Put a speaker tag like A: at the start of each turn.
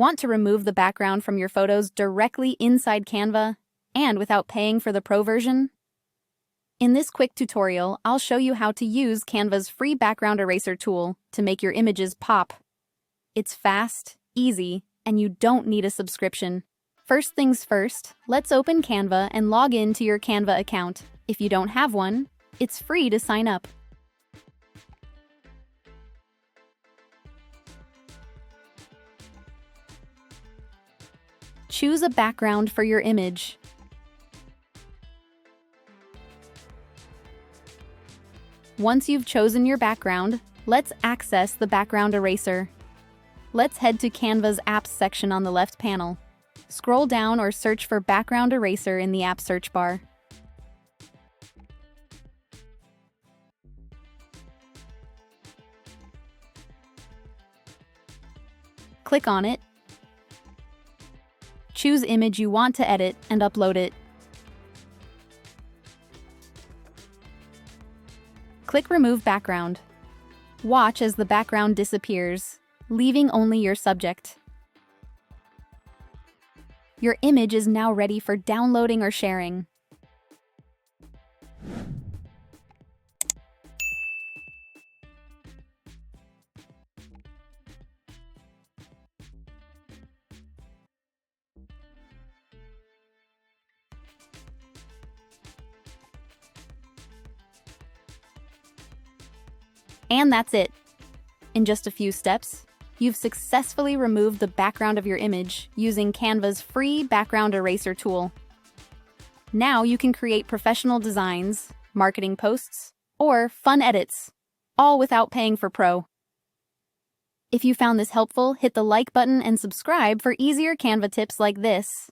A: Want to remove the background from your photos directly inside Canva and without paying for the Pro version? In this quick tutorial, I'll show you how to use Canva's free background eraser tool to make your images pop. It's fast, easy, and you don't need a subscription. First things first, let's open Canva and log in to your Canva account. If you don't have one, it's free to sign up. Choose a background for your image. Once you've chosen your background, let's access the background eraser. Let's head to Canva's Apps section on the left panel. Scroll down or search for background eraser in the app search bar. Click on it. Choose image you want to edit and upload it. Click Remove Background. Watch as the background disappears, leaving only your subject. Your image is now ready for downloading or sharing. And that's it. In just a few steps, you've successfully removed the background of your image using Canva's free background eraser tool. Now you can create professional designs, marketing posts, or fun edits, all without paying for Pro. If you found this helpful, hit the like button and subscribe for easier Canva tips like this.